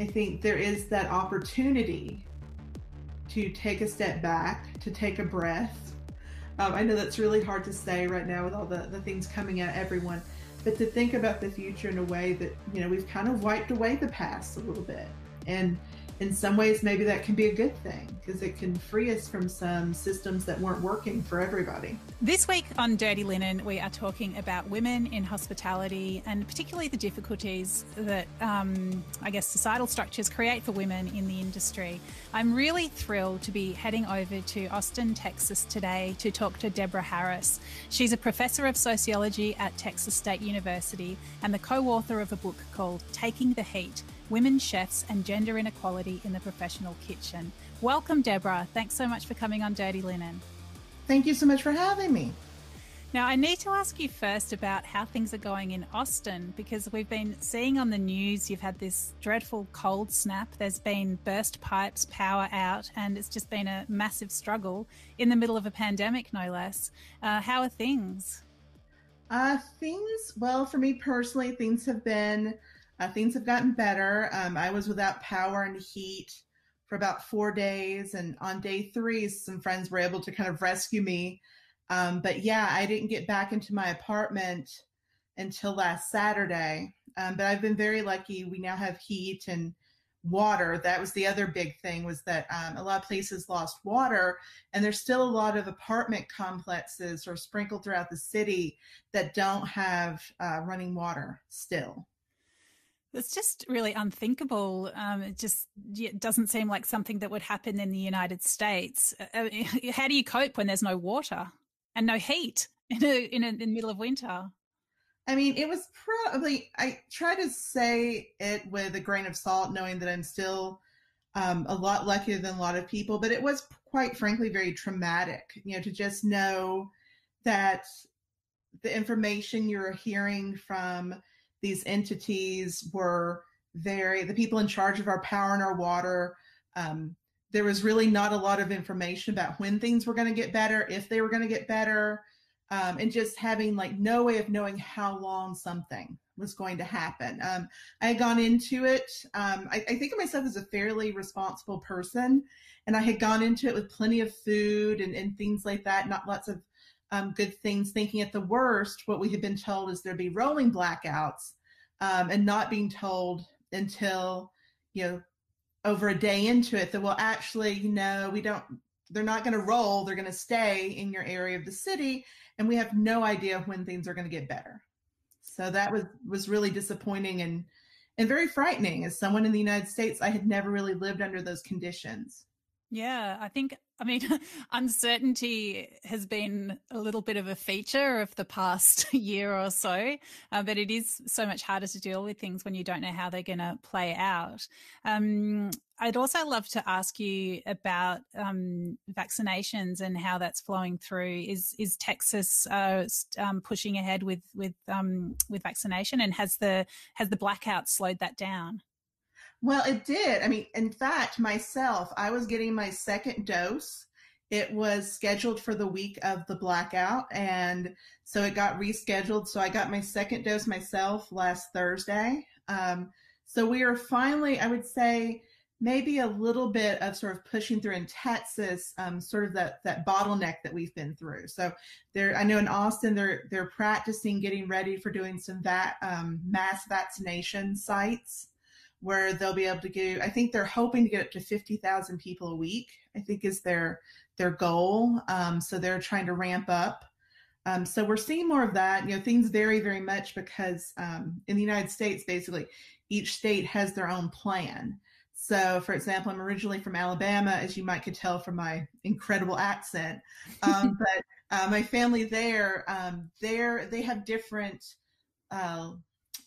I think there is that opportunity to take a step back, to take a breath. I know that's really hard to say right now with all the things coming at everyone, but to think about the future in a way that, we've kind of wiped away the past a little bit. And in some ways, maybe that can be a good thing because it can free us from some systems that weren't working for everybody. This week on Dirty Linen, we are talking about women in hospitality and particularly the difficulties that, I guess, societal structures create for women in the industry. I'm really thrilled to be heading over to Austin, Texas today to talk to Deborah Harris. She's a professor of sociology at Texas State University and the co-author of a book called Taking the Heat: Women, Chefs and Gender Inequality in the Professional Kitchen. Welcome, Deborah. Thanks so much for coming on Dirty Linen. Thank you so much for having me. Now, I need to ask you first about how things are going in Austin, because we've been seeing on the news you've had this dreadful cold snap. There's been burst pipes, power out, and it's just been a massive struggle in the middle of a pandemic, no less. How are things? Well, for me personally, things have gotten better. I was without power and heat for about 4 days, and on day 3, some friends were able to kind of rescue me. But yeah, I didn't get back into my apartment until last Saturday. But I've been very lucky. We now have heat and water. That was the other big thing, was that a lot of places lost water, and there's still a lot of apartment complexes or sprinkled throughout the city that don't have running water still. It's just really unthinkable. It doesn't seem like something that would happen in the United States. How do you cope when there's no water and no heat in the middle of winter? I mean, it was I try to say it with a grain of salt, knowing that I'm still a lot luckier than a lot of people, but it was quite frankly very traumatic, to just know that the information you're hearing from these entities were the people in charge of our power and our water. There was really not a lot of information about when things were going to get better, if they were going to get better, and just having no way of knowing how long something was going to happen. I had gone into it. I think of myself as a fairly responsible person, and I had gone into it with plenty of food and things like that, not lots of good things, thinking at the worst, what we had been told is there'd be rolling blackouts, and not being told until, over a day into it that, well, actually, they're not going to roll, they're going to stay in your area of the city, and we have no idea when things are going to get better. So that was really disappointing and very frightening. As someone in the United States, I had never really lived under those conditions. Yeah, uncertainty has been a little bit of a feature of the past year or so, but it is so much harder to deal with things when you don't know how they're going to play out. I'd also love to ask you about vaccinations and how that's flowing through. Is Texas pushing ahead with vaccination, and has the blackout slowed that down? Well, it did. I mean, in fact, myself, I was getting my second dose. It was scheduled for the week of the blackout, and so it got rescheduled. So I got my second dose myself last Thursday. So we are finally, I would say, maybe a little bit of sort of pushing through in Texas, sort of that bottleneck that we've been through. So I know in Austin, they're practicing getting ready for doing some mass vaccination sites, where they'll be able to do, I think they're hoping to get up to 50,000 people a week, I think is their goal. So they're trying to ramp up. So we're seeing more of that. Things vary very much because in the United States, basically, each state has their own plan. So, for example, I'm originally from Alabama, as you might could tell from my incredible accent. But my family there, they have different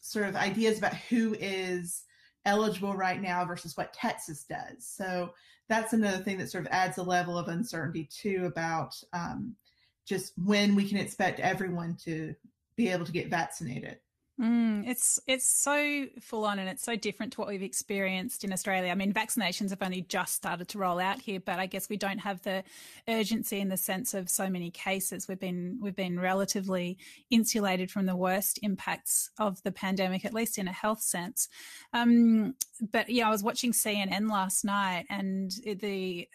sort of ideas about who is eligible right now versus what Texas does. So that's another thing that sort of adds a level of uncertainty too about just when we can expect everyone to be able to get vaccinated. It's so full on, and it's so different to what we've experienced in Australia. I mean, vaccinations have only just started to roll out here, but I guess we don't have the urgency in the sense of so many cases. We've been relatively insulated from the worst impacts of the pandemic, at least in a health sense. But yeah, I was watching CNN last night, and the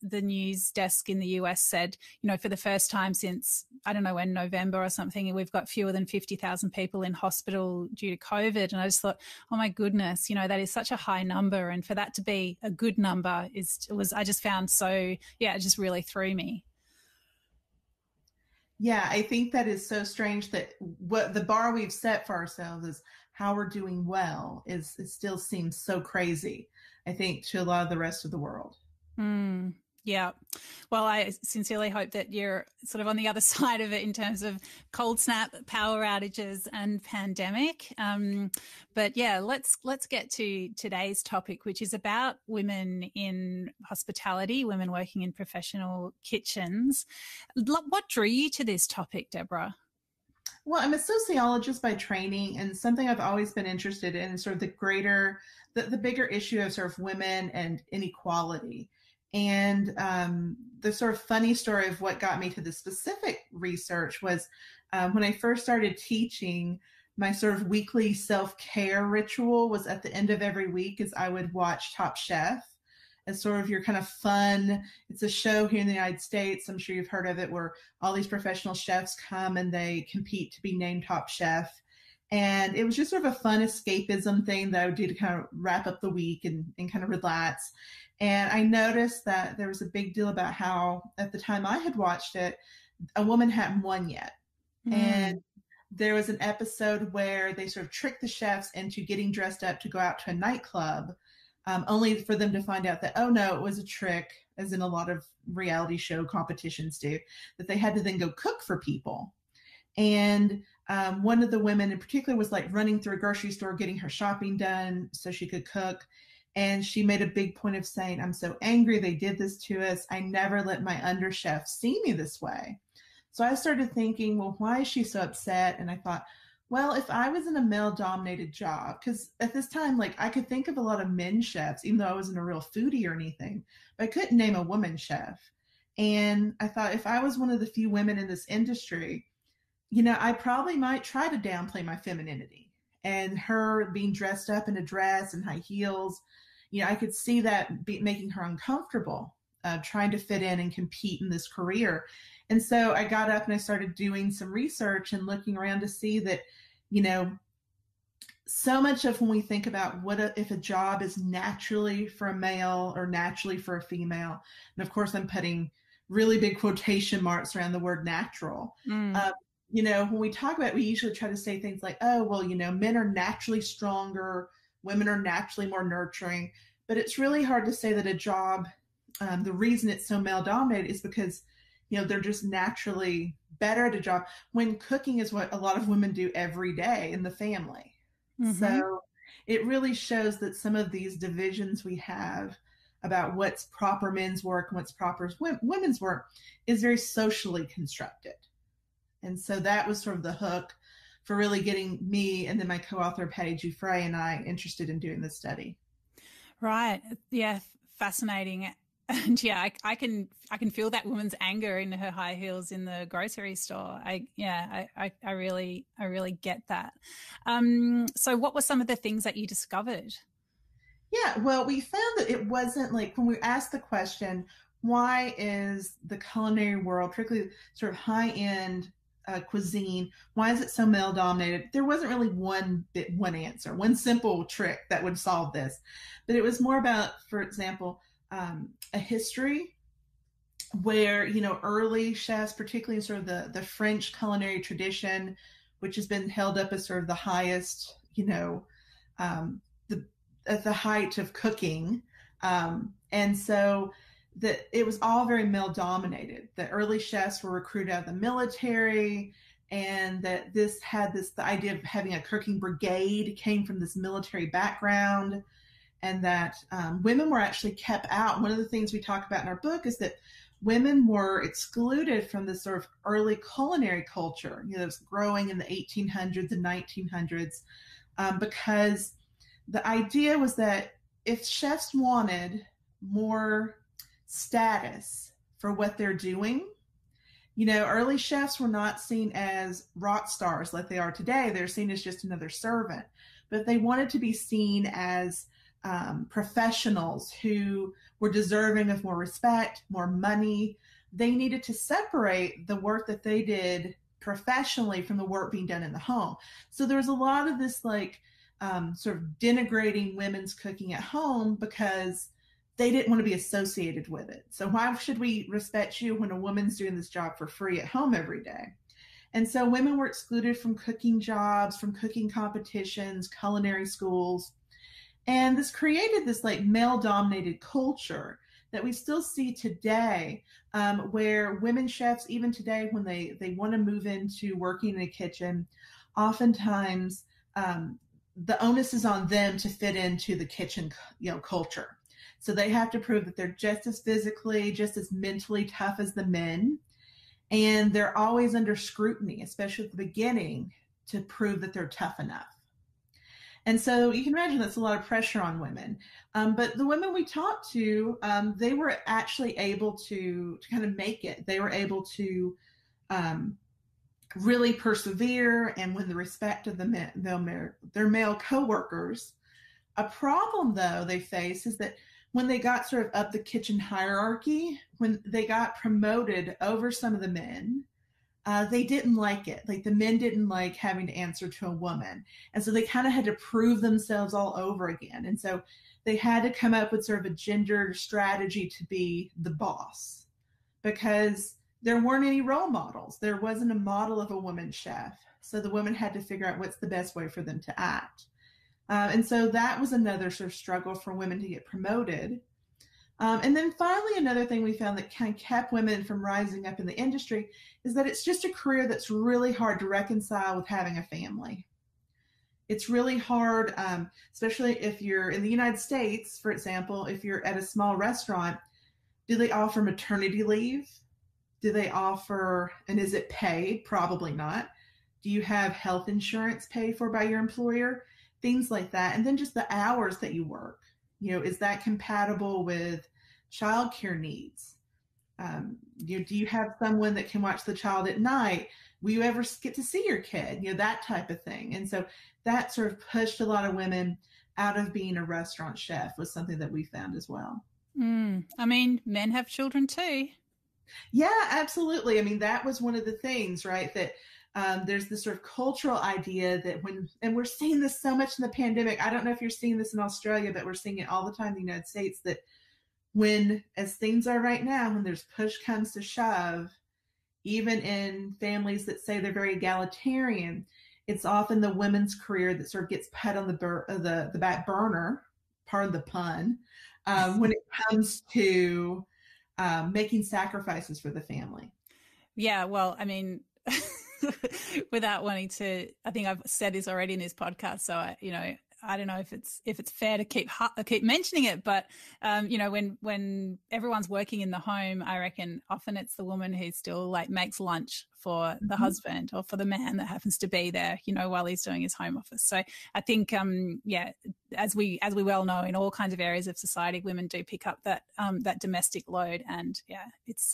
news desk in the US said, for the first time since, I don't know when, November or something, we've got fewer than 50,000 people in hospital due to COVID. And I just thought, oh my goodness, that is such a high number. And for that to be a good number I just found it just really threw me. Yeah, I think that is so strange that what the bar we've set for ourselves is how we're doing well it still seems so crazy, I think, to a lot of the rest of the world. Yeah. Well, I sincerely hope that you're sort of on the other side of it in terms of cold snap, power outages and pandemic. But yeah, let's get to today's topic, which is about women in hospitality, women working in professional kitchens. What drew you to this topic, Deborah? Well, I'm a sociologist by training, and something I've always been interested in is sort of the bigger issue of sort of women and inequality. And the sort of funny story of what got me to the specific research was when I first started teaching, my sort of weekly self-care ritual was at the end of every week is I would watch Top Chef as sort of your kind of fun. It's a show here in the United States. I'm sure you've heard of it, where all these professional chefs come and they compete to be named Top Chef. And it was just sort of a fun escapism thing that I would do to kind of wrap up the week and kind of relax. And I noticed that there was a big deal about how at the time I had watched it, a woman hadn't won yet. And there was an episode where they sort of tricked the chefs into getting dressed up to go out to a nightclub, only for them to find out that, oh no, it was a trick, as in a lot of reality show competitions do, that they had to then go cook for people. And one of the women in particular was like running through a grocery store, getting her shopping done so she could cook. And she made a big point of saying, I'm so angry they did this to us. I never let my under chef see me this way. So I started thinking, well, why is she so upset? And I thought, well, if I was in a male-dominated job, because at this time, like, I could think of a lot of men chefs, even though I wasn't a real foodie or anything, but I couldn't name a woman chef. And I thought, if I was one of the few women in this industry, I probably might try to downplay my femininity. And her being dressed up in a dress and high heels, I could see that making her uncomfortable, trying to fit in and compete in this career. And so I got up and I started doing some research and looking around to see that, so much of when we think about if a job is naturally for a male or naturally for a female, and of course I'm putting really big quotation marks around the word natural. When we talk about it, we usually try to say things like, oh, well, men are naturally stronger, women are naturally more nurturing. But it's really hard to say that a job, the reason it's so male dominated is because, they're just naturally better at a job, when cooking is what a lot of women do every day in the family. So it really shows that some of these divisions we have about what's proper men's work and what's proper women's work is very socially constructed. And so that was sort of the hook for really getting me and then my co-author Patty Giuffre and I interested in doing this study. Right. Yeah. Fascinating. And yeah, I can feel that woman's anger in her high heels in the grocery store. I really get that. So what were some of the things that you discovered? Yeah, well, we found that it wasn't like when we asked the question, why is the culinary world, particularly sort of high-end cuisine, why is it so male dominated? There wasn't really one answer, one simple trick that would solve this. But it was more about, for example, a history where, early chefs, particularly sort of the French culinary tradition, which has been held up as sort of the highest, at the height of cooking. And so that it was all very male dominated. The early chefs were recruited out of the military, and that the idea of having a cooking brigade came from this military background, and that women were actually kept out. One of the things we talk about in our book is that women were excluded from this sort of early culinary culture, that was growing in the 1800s and 1900s, because the idea was that if chefs wanted more status for what they're doing, early chefs were not seen as rock stars like they are today. They're seen as just another servant. But if they wanted to be seen as professionals who were deserving of more respect, more money, they needed to separate the work that they did professionally from the work being done in the home. So there was a lot of this sort of denigrating women's cooking at home because they didn't want to be associated with it. So why should we respect you when a woman's doing this job for free at home every day? And so women were excluded from cooking jobs, from cooking competitions, culinary schools. And this created this male-dominated culture that we still see today, where women chefs, even today, when they want to move into working in a kitchen, oftentimes the onus is on them to fit into the kitchen, culture. So they have to prove that they're just as physically, just as mentally tough as the men. And they're always under scrutiny, especially at the beginning, to prove that they're tough enough. And so you can imagine that's a lot of pressure on women. But the women we talked to, they were actually able to kind of make it. They were able to really persevere and win the respect of their male coworkers. A problem, though, they face is that when they got sort of up the kitchen hierarchy, when they got promoted over some of the men, they didn't like it. The men didn't like having to answer to a woman. And so they kind of had to prove themselves all over again. And so they had to come up with sort of a gendered strategy to be the boss, because there weren't any role models. There wasn't a model of a woman chef. So the women had to figure out what's the best way for them to act. And so that was another sort of struggle for women to get promoted. And then finally, another thing we found that kind of kept women from rising up in the industry is that it's just a career that's really hard to reconcile with having a family. It's really hard, especially if you're in the United States, for example, if you're at a small restaurant, do they offer maternity leave? Do they offer, and is it paid? Probably not. Do you have health insurance paid for by your employer? Things like that. And then just the hours that you work. Is that compatible with childcare needs? Do you have someone that can watch the child at night? Will you ever get to see your kid? That type of thing. And so that sort of pushed a lot of women out of being a restaurant chef, was something that we found as well. I mean, men have children too. Yeah, absolutely. I mean, that was one of the things, right? That there's this sort of cultural idea that and we're seeing this so much in the pandemic. I don't know if you're seeing this in Australia, but we're seeing it all the time in the United States, that as things are right now, when there's push comes to shove, even in families that say they're very egalitarian, it's often the women's career that sort of gets put on the back burner, pardon the pun, when it comes to making sacrifices for the family. Yeah, well, I mean, without wanting to, I think I've said this already in this podcast, so I don't know if it's fair to keep mentioning it, but when everyone's working in the home, I reckon often it's the woman who still makes lunch for the husband or for the man that happens to be there, while he's doing his home office. So I think, as we well know, in all kinds of areas of society, women do pick up that domestic load, and it's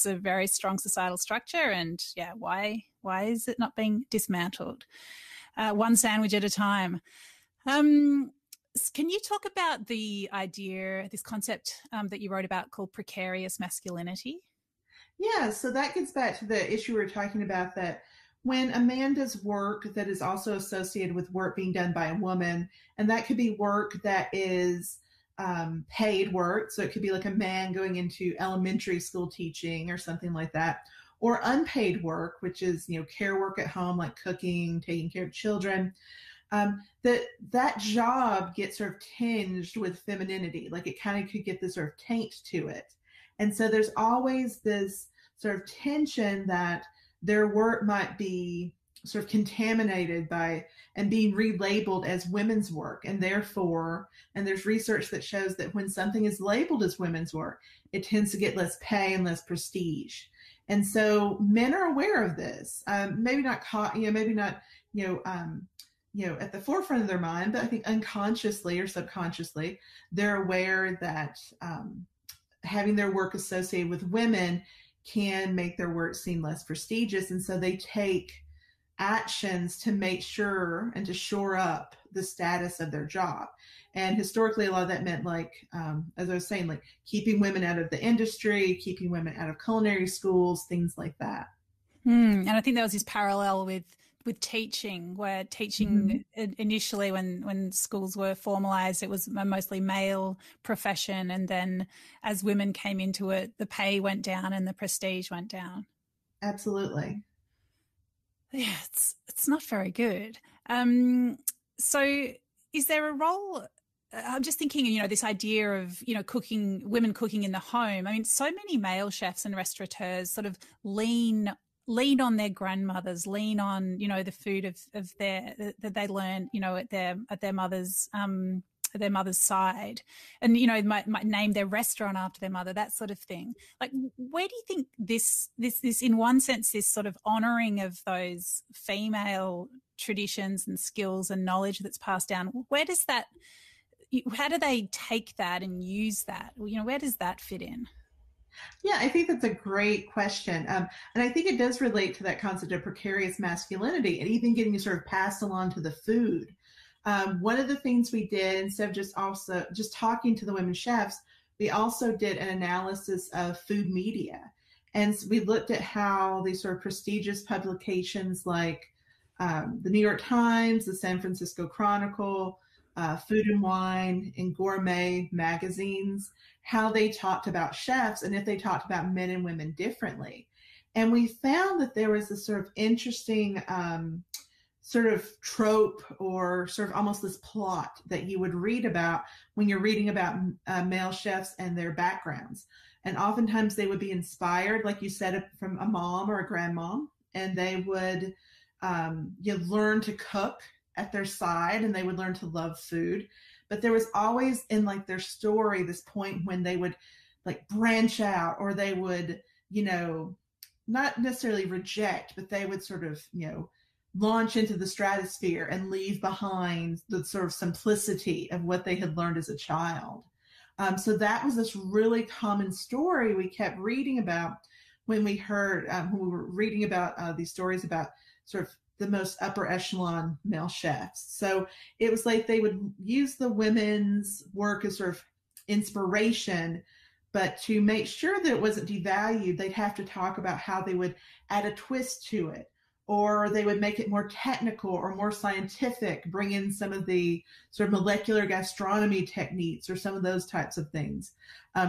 a very strong societal structure, and why is it not being dismantled? One sandwich at a time. Can you talk about the idea, this concept that you wrote about called precarious masculinity? Yeah, so that gets back to the issue we were talking about, that when a man does work that is also associated with work being done by a woman, and that could be work that is paid work, so it could be like a man going into elementary school teaching or something like that, or unpaid work, which is care work at home, like cooking, taking care of children. That job gets sort of tinged with femininity, like it kind of could get this sort of taint to it. And so there's always this sort of tension that their work might be sort of contaminated by and being relabeled as women's work. And therefore, and there's research that shows that when something is labeled as women's work, it tends to get less pay and less prestige. And so men are aware of this. Maybe not caught, maybe not, at the forefront of their mind, but I think unconsciously or subconsciously, they're aware that having their work associated with women can make their work seem less prestigious. And so they take actions to make sure and to shore up the status of their job. And historically, a lot of that meant, like, as I was saying, like keeping women out of the industry, keeping women out of culinary schools, things like that. And I think there was this parallel with teaching, where teaching initially, when schools were formalized, it was a mostly male profession. And then as women came into it, the pay went down and the prestige went down. Absolutely. Yeah, it's not very good. So is there a role? I'm just thinking, this idea of, cooking, women cooking in the home. I mean, so many male chefs and restaurateurs sort of lean on their grandmothers, lean on, the food of that they learned, at their mother's side, and might name their restaurant after their mother, that sort of thing. Like, where do you think this in one sense, this sort of honouring of those female traditions and skills and knowledge that's passed down, how do they take that and use that? Where does that fit in? Yeah, I think that's a great question. And I think it does relate to that concept of precarious masculinity and even getting sort of passed along to the food. One of the things we did, instead of just talking to the women chefs, we also did an analysis of food media. And so we looked at how these sort of prestigious publications like the New York Times, the San Francisco Chronicle, Food and Wine, and gourmet magazines, how they talked about chefs and if they talked about men and women differently. And we found that there was this sort of interesting sort of trope, or sort of almost this plot that you would read about when you're reading about male chefs and their backgrounds. And oftentimes they would be inspired, like you said, from a mom or a grandmom, and they would learn to cook at their side, and they would learn to love food. But there was always in like their story this point when they would like branch out, or they would, not necessarily reject, but they would sort of, launch into the stratosphere and leave behind the sort of simplicity of what they had learned as a child. So that was this really common story we kept reading about when we were reading about these stories about sort of the most upper echelon male chefs. So it was like they would use the women's work as sort of inspiration, but to make sure that it wasn't devalued, they'd have to talk about how they would add a twist to it, or they would make it more technical or more scientific, bring in some of the sort of molecular gastronomy techniques or some of those types of things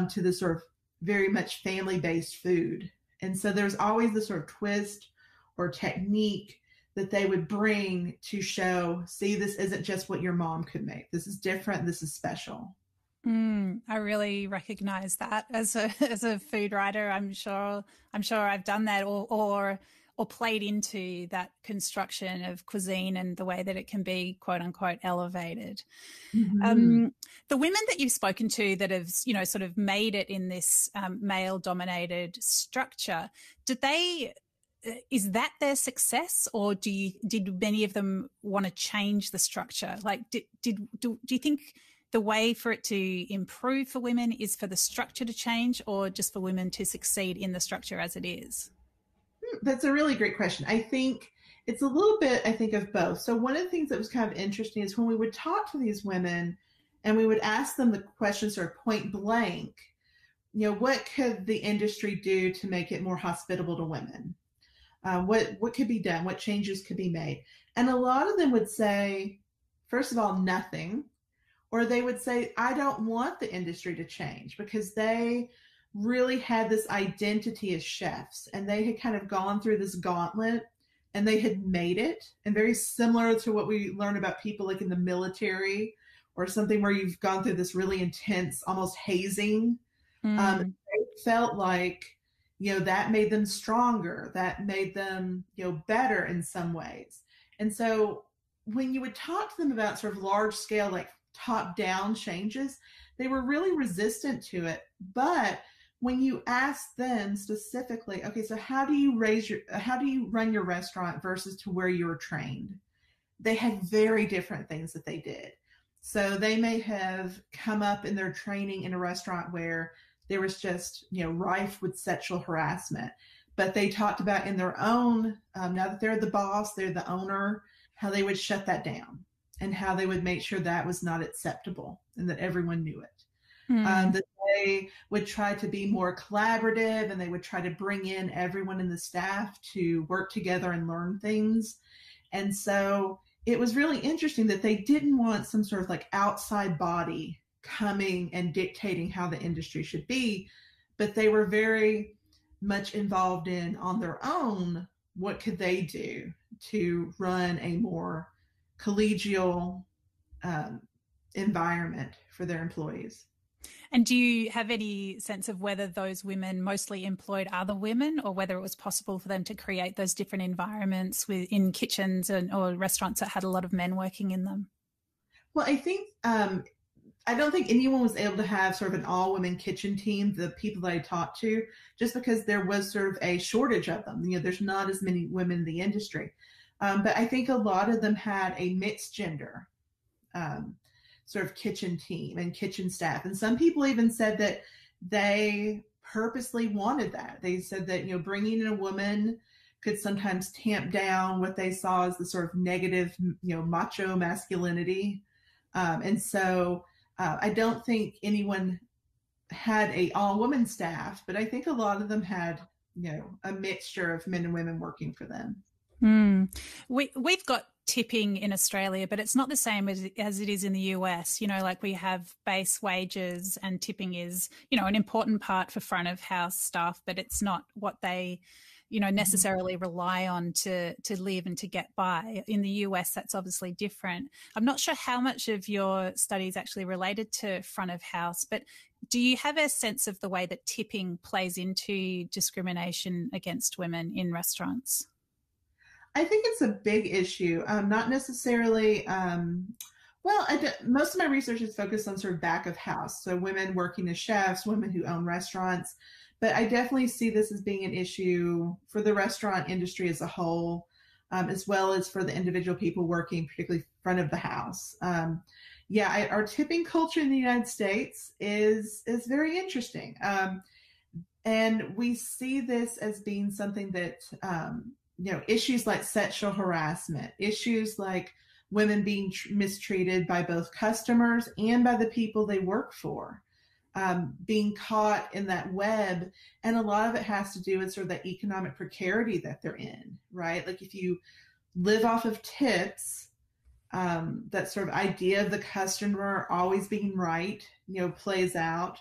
to the sort of very much family-based food. And so there's always this sort of twist or technique that they would bring to show, see, this isn't just what your mom could make. This is different. This is special. I really recognize that as a food writer. I'm sure I've done that or played into that construction of cuisine and the way that it can be quote unquote elevated. Mm-hmm. The women that you've spoken to that have, sort of made it in this male dominated structure, is that their success, or did many of them want to change the structure? Like, do you think the way for it to improve for women is for the structure to change, or just for women to succeed in the structure as it is? That's a really great question. I think it's a little bit, of both. So one of the things that was kind of interesting is when we would talk to these women and we would ask them the question sort of point blank, what could the industry do to make it more hospitable to women? What could be done? What changes could be made? And a lot of them would say, first of all, nothing. Or they would say, I don't want the industry to change, because they really had this identity as chefs, and they had kind of gone through this gauntlet and they had made it. And very similar to what we learn about people like in the military or something where you've gone through this really intense, almost hazing. They felt like that made them stronger, that made them, better in some ways. And so when you would talk to them about sort of large scale, like top down changes, they were really resistant to it. But when you ask them specifically, okay, so how do you run your restaurant versus to where you were trained? They had very different things that they did. So they may have come up in their training in a restaurant where there was just, rife with sexual harassment. But they talked about in their own, now that they're the boss, they're the owner, how they would shut that down and how they would make sure that was not acceptable and that everyone knew it. That they would try to be more collaborative and they would try to bring in everyone in the staff to work together and learn things. And so it was really interesting that they didn't want some sort of like outside body coming and dictating how the industry should be, but they were very much involved in, on their own, what could they do to run a more collegial environment for their employees. And do you have any sense of whether those women mostly employed other women, or whether it was possible for them to create those different environments in kitchens or restaurants that had a lot of men working in them? Well, I think I don't think anyone was able to have sort of an all-women kitchen team, the people that I talked to, just because there was sort of a shortage of them. There's not as many women in the industry. But I think a lot of them had a mixed gender sort of kitchen team and kitchen staff. And some people even said that they purposely wanted that. They said that, bringing in a woman could sometimes tamp down what they saw as the sort of negative, macho masculinity. And so I don't think anyone had a all-woman staff, but I think a lot of them had, a mixture of men and women working for them. We've got tipping in Australia, but it's not the same as it is in the US. Like we have base wages, and tipping is, an important part for front of house staff, but it's not what they, necessarily rely on to live and to get by. In the US, that's obviously different. I'm not sure how much of your study is actually related to front of house, but do you have a sense of the way that tipping plays into discrimination against women in restaurants? I think it's a big issue, not necessarily. Most of my research is focused on sort of back of house, so women working as chefs, women who own restaurants. But I definitely see this as being an issue for the restaurant industry as a whole, as well as for the individual people working, particularly front of the house. Our tipping culture in the United States is very interesting, and we see this as being something that. Issues like sexual harassment, issues like women being mistreated by both customers and by the people they work for, being caught in that web. And a lot of it has to do with sort of the economic precarity that they're in, right? Like if you live off of tips, that sort of idea of the customer always being right, plays out.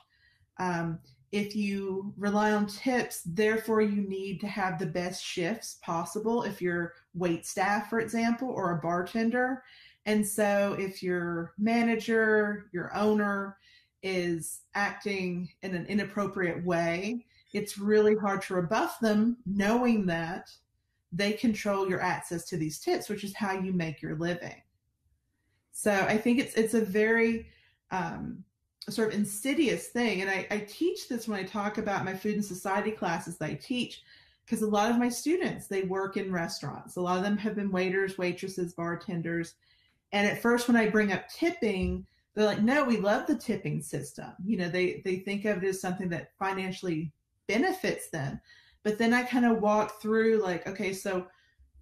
If you rely on tips, therefore you need to have the best shifts possible if you're wait staff, for example, or a bartender. And so if your manager, your owner is acting in an inappropriate way, it's really hard to rebuff them knowing that they control your access to these tips, which is how you make your living. So I think it's a very sort of insidious thing. And I teach this when I talk about my food and society classes that I teach, because a lot of my students, they work in restaurants. A lot of them have been waiters, waitresses, bartenders. And at first, when I bring up tipping, they're like, no, we love the tipping system. They think of it as something that financially benefits them. But then I kind of walk through like, okay, so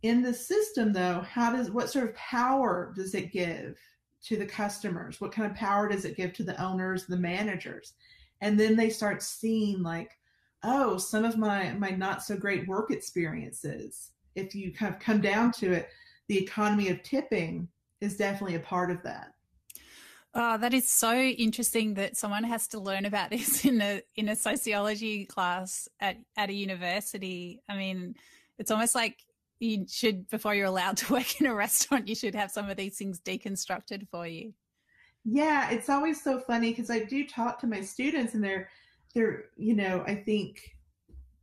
in the system though, what sort of power does it give to the customers? What kind of power does it give to the owners, the managers? And then they start seeing like, oh, some of my not so great work experiences, if you kind of come down to it, the economy of tipping is definitely a part of that. Oh, that is so interesting that someone has to learn about this in a sociology class at a university. I mean, it's almost like you should, before you're allowed to work in a restaurant, you should have some of these things deconstructed for you. Yeah, it's always so funny because I do talk to my students and they're, I think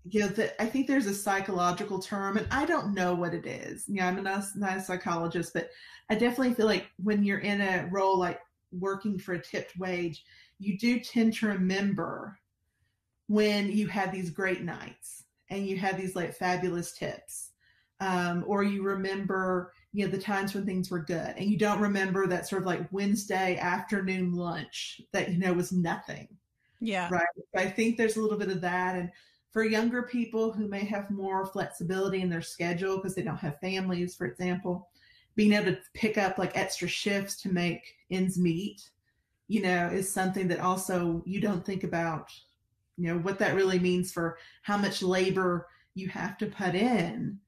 I think there's a psychological term, and I don't know what it is. I'm not a psychologist, but I definitely feel like when you're in a role like working for a tipped wage, you do tend to remember when you had these great nights and you had these like fabulous tips. Or you remember, the times when things were good, and you don't remember that sort of like Wednesday afternoon lunch that, was nothing. Yeah. Right. I think there's a little bit of that. And for younger people who may have more flexibility in their schedule because they don't have families, for example, being able to pick up like extra shifts to make ends meet, is something that also you don't think about, what that really means for how much labor you have to put in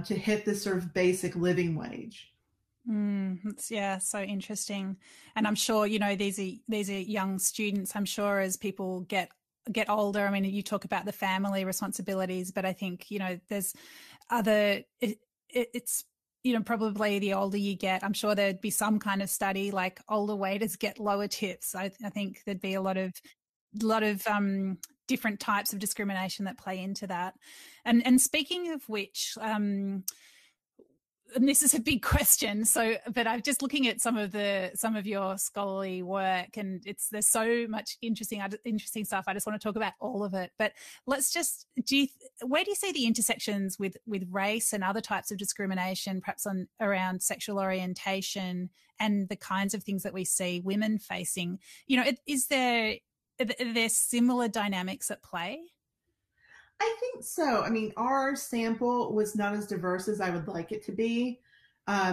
to hit this sort of basic living wage. Yeah, so interesting. And I'm sure, these are young students. I'm sure as people get older, I mean, you talk about the family responsibilities, but I think, there's other, it's, probably the older you get, I'm sure there'd be some kind of study like older waiters get lower tips. I think there'd be a lot of different types of discrimination that play into that. And speaking of which, and this is a big question. But I'm just looking at some of your scholarly work, and there's so much interesting stuff. I just want to talk about all of it. But let's just where do you see the intersections with race and other types of discrimination, perhaps around sexual orientation and the kinds of things that we see women facing? Are there similar dynamics at play? I think so. I mean, our sample was not as diverse as I would like it to be.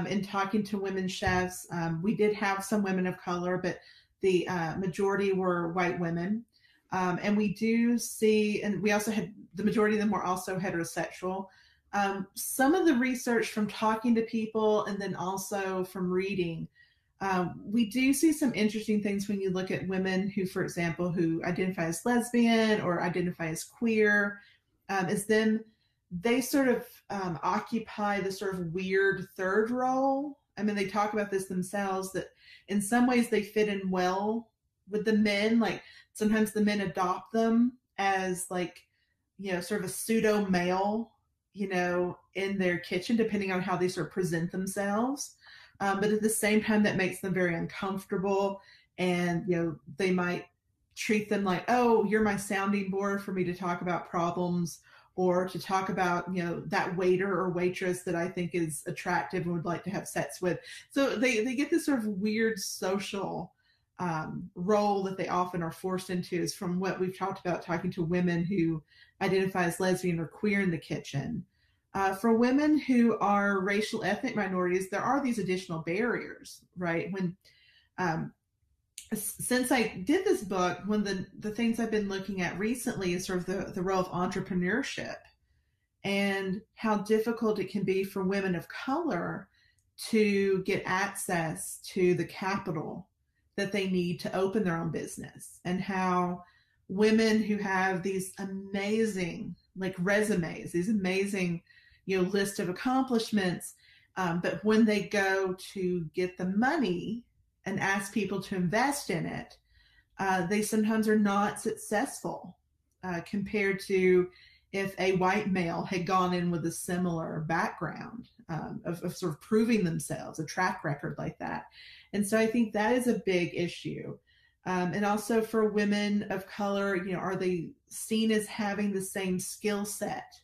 In talking to women chefs, we did have some women of color, but the majority were white women. And we do see, and we also had, the majority of them were also heterosexual. Some of the research from talking to people and then also from reading, we do see some interesting things when you look at women who, for example, who identify as lesbian or identify as queer, is then they sort of occupy the sort of weird third role. I mean, they talk about this themselves, that in some ways they fit in well with the men. Like sometimes the men adopt them as like, sort of a pseudo male, in their kitchen, depending on how they sort of present themselves. But at the same time, that makes them very uncomfortable. And, they might treat them like, oh, you're my sounding board for me to talk about problems or to talk about, that waiter or waitress that I think is attractive and would like to have sex with. So they get this sort of weird social role that they often are forced into, is from what we've talked about, talking to women who identify as lesbian or queer in the kitchen. For women who are racial ethnic minorities, there are these additional barriers, right? When since I did this book, one of the things I've been looking at recently is sort of the role of entrepreneurship and how difficult it can be for women of color to get access to the capital that they need to open their own business, and how women who have these amazing like resumes, these amazing, list of accomplishments, but when they go to get the money and ask people to invest in it, they sometimes are not successful compared to if a white male had gone in with a similar background of sort of proving themselves, a track record like that. And so I think that is a big issue. And also for women of color, are they seen as having the same skill set?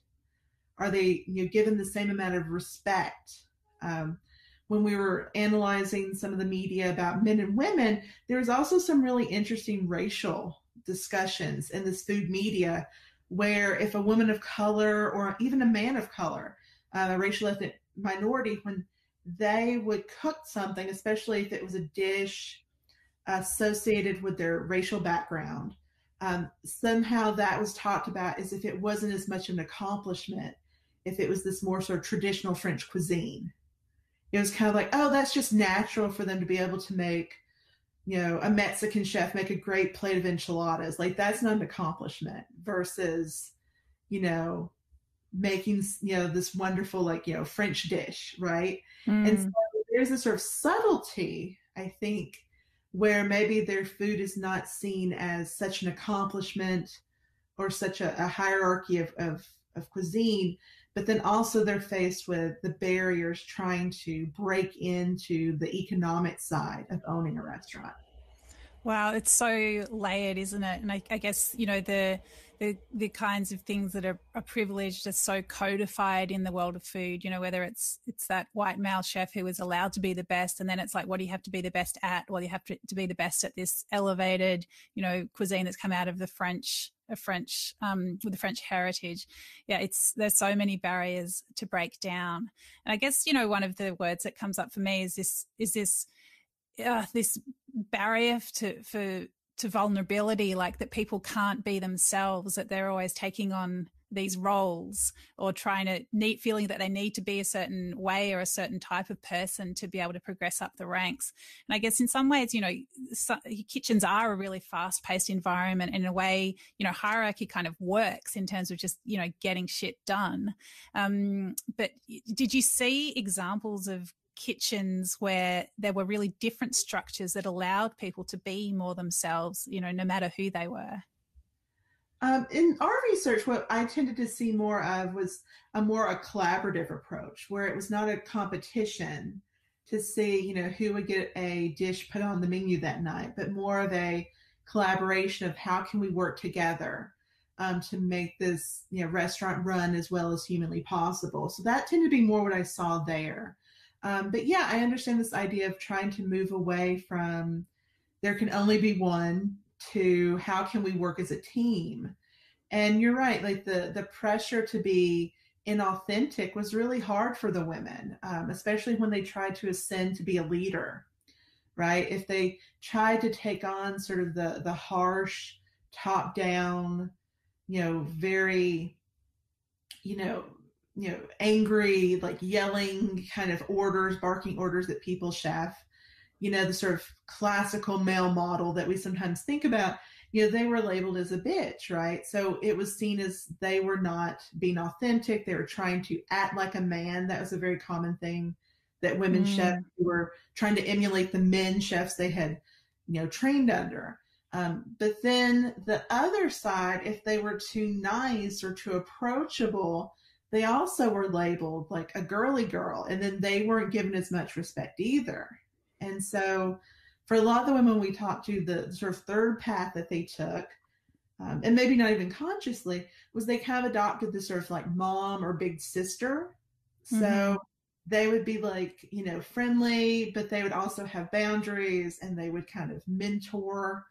Are they, given the same amount of respect? When we were analyzing some of the media about men and women, there's also some really interesting racial discussions in this food media, where if a woman of color or even a man of color, a racial ethnic minority, when they would cook something, especially if it was a dish associated with their racial background, somehow that was talked about as if it wasn't as much an accomplishment if it was this more sort of traditional French cuisine. It was kind of like, oh, that's just natural for them to be able to make, a Mexican chef make a great plate of enchiladas. Like that's not an accomplishment versus, making, this wonderful, like, French dish, right? And so there's a sort of subtlety, I think, where maybe their food is not seen as such an accomplishment or such a hierarchy of cuisine, but then also they're faced with the barriers trying to break into the economic side of owning a restaurant. Wow, it's so layered, isn't it? And I guess, you know, the kinds of things that are privileged are so codified in the world of food, you know, whether it's that white male chef who is allowed to be the best, and then it's like, what do you have to be the best at? Well, you have to be the best at this elevated, you know, cuisine that's come out of the French with the French heritage. Yeah, there's so many barriers to break down. And I guess, you know, one of the words that comes up for me is this barrier to vulnerability, like that people can't be themselves, that they're always taking on these roles or feeling that they need to be a certain way or a certain type of person to be able to progress up the ranks. And I guess in some ways, you know, kitchens are a really fast-paced environment. In a way, you know, hierarchy kind of works in terms of just, you know, getting shit done. But did you see examples of kitchens where there were really different structures that allowed people to be more themselves, you know, no matter who they were? In our research, what I tended to see more of was a collaborative approach, where it was not a competition to see, you know, who would get a dish put on the menu that night, but more of a collaboration of how can we work together to make this, you know, restaurant run as well as humanly possible. So that tended to be more what I saw there. But yeah, I understand this idea of trying to move away from there can only be one to how can we work as a team. And you're right, like the pressure to be inauthentic was really hard for the women, especially when they tried to ascend to be a leader, right? If they tried to take on sort of the harsh, top down, you know, very, you know, angry, like yelling kind of orders, barking orders at people chef, you know, the sort of classical male model that we sometimes think about, you know, they were labeled as a bitch, right? So it was seen as they were not being authentic. They were trying to act like a man. That was a very common thing that women chefs were trying to emulate the men chefs they had, you know, trained under. But then the other side, if they were too nice or too approachable, they also were labeled like a girly girl, and then they weren't given as much respect either. And so for a lot of the women we talked to, the sort of third path that they took, and maybe not even consciously, was they kind of adopted this sort of like mom or big sister. So they would be like, you know, friendly, but they would also have boundaries, and they would kind of mentor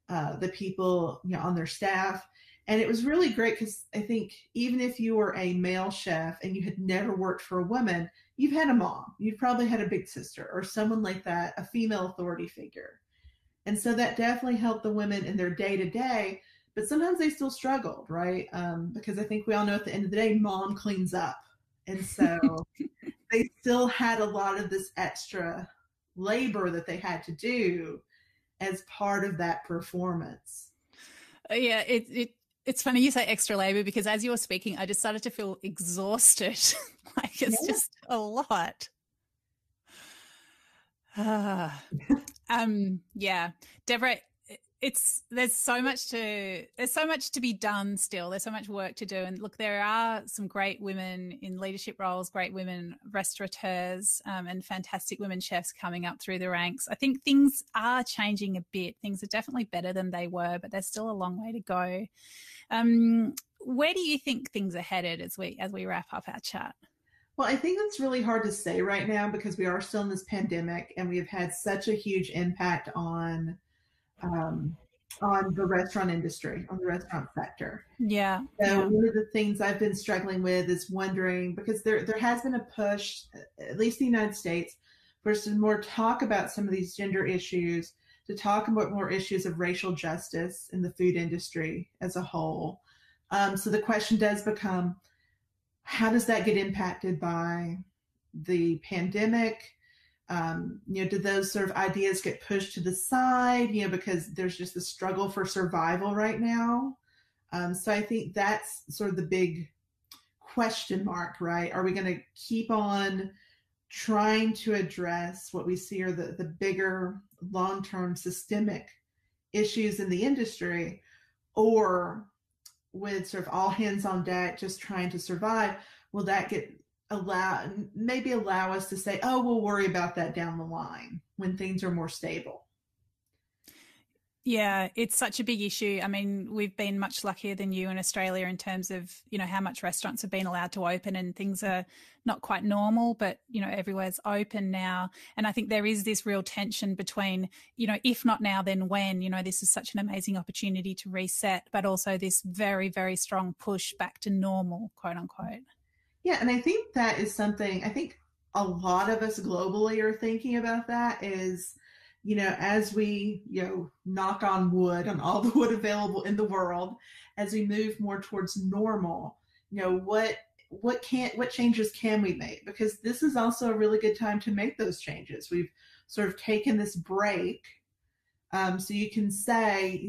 the people, you know, on their staff. And it was really great because I think even if you were a male chef and you had never worked for a woman, you've had a mom, you've probably had a big sister or someone like that, a female authority figure. And so that definitely helped the women in their day to day, but sometimes they still struggled, right? Because I think we all know at the end of the day, mom cleans up. And so they still had a lot of this extra labor that they had to do as part of that performance. Yeah, it's funny you say extra labor, because as you were speaking, I just started to feel exhausted. Like it's just a lot. Yeah, Deborah, there's so much to be done still. There's so much work to do. And look, there are some great women in leadership roles, great women restaurateurs, and fantastic women chefs coming up through the ranks. I think things are changing a bit. Things are definitely better than they were, but there's still a long way to go. Where do you think things are headed as we wrap up our chat? Well, I think that's really hard to say right now because we are still in this pandemic and we have had such a huge impact on the restaurant industry, on the restaurant sector. Yeah. So one of the things I've been struggling with is wondering, because there has been a push, at least in the United States, for some more talk about some of these gender issues, to talk about more issues of racial justice in the food industry as a whole. So the question does become, how does that get impacted by the pandemic? You know, do those sort of ideas get pushed to the side, you know, because there's just a struggle for survival right now? So I think that's sort of the big question mark, right? Are we going to keep on trying to address what we see are the bigger long-term systemic issues in the industry? Or with sort of all hands on deck, just trying to survive, will that maybe allow us to say, oh, we'll worry about that down the line when things are more stable? Yeah, it's such a big issue. I mean, we've been much luckier than you in Australia in terms of, how much restaurants have been allowed to open, and things are not quite normal, but, everywhere's open now. And I think there is this real tension between, if not now, then when. This is such an amazing opportunity to reset, but also this very, very strong push back to normal, quote unquote. Yeah, and I think that is something, I think a lot of us globally are thinking about that is, as we, knock on wood, on all the wood available in the world, as we move more towards normal, what changes can we make? Because this is also a really good time to make those changes. We've sort of taken this break. So you can say,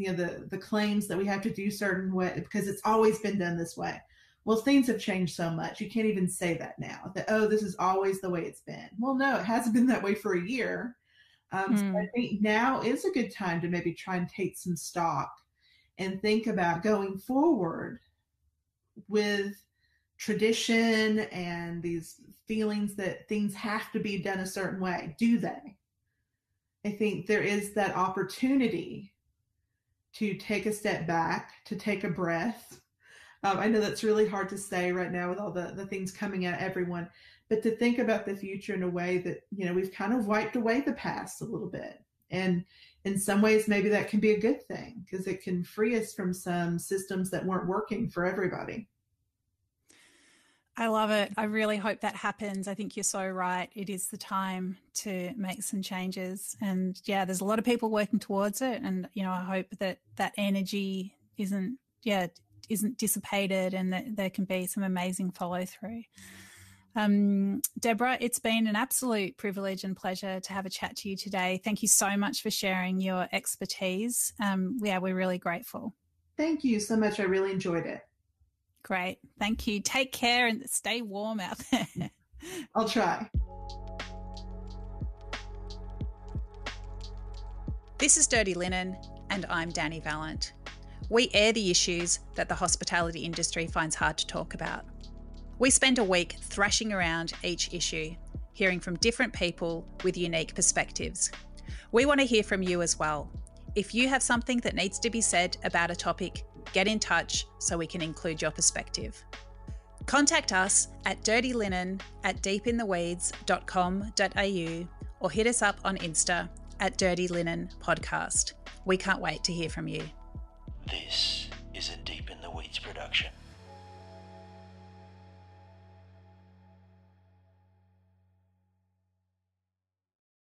the claims that we have to do certain way because it's always been done this way. Well, things have changed so much. You can't even say that now, that, oh, this is always the way it's been. Well, no, it hasn't been that way for a year. So I think now is a good time to maybe try and take some stock and think about going forward with tradition and these feelings that things have to be done a certain way. Do they? I think there is that opportunity to take a step back, to take a breath. I know that's really hard to say right now with all the things coming at everyone, but to think about the future in a way that, we've kind of wiped away the past a little bit. And in some ways, maybe that can be a good thing because it can free us from some systems that weren't working for everybody. I love it. I really hope that happens. I think you're so right. It is the time to make some changes. And yeah, there's a lot of people working towards it. And, I hope that that energy isn't dissipated and that there can be some amazing follow through. Deborah, it's been an absolute privilege and pleasure to have a chat to you today. Thank you so much for sharing your expertise. We're really grateful. Thank you so much. I really enjoyed it. Great. Thank you. Take care and stay warm out there. I'll try. This is Dirty Linen, and I'm Dani Valent. We air the issues that the hospitality industry finds hard to talk about. We spend a week thrashing around each issue, hearing from different people with unique perspectives. We want to hear from you as well. If you have something that needs to be said about a topic, get in touch so we can include your perspective. Contact us at dirtylinen@deepintheweeds.com.au or hit us up on Insta at Dirty Linen Podcast. We can't wait to hear from you. This is a Deep in the Weeds production.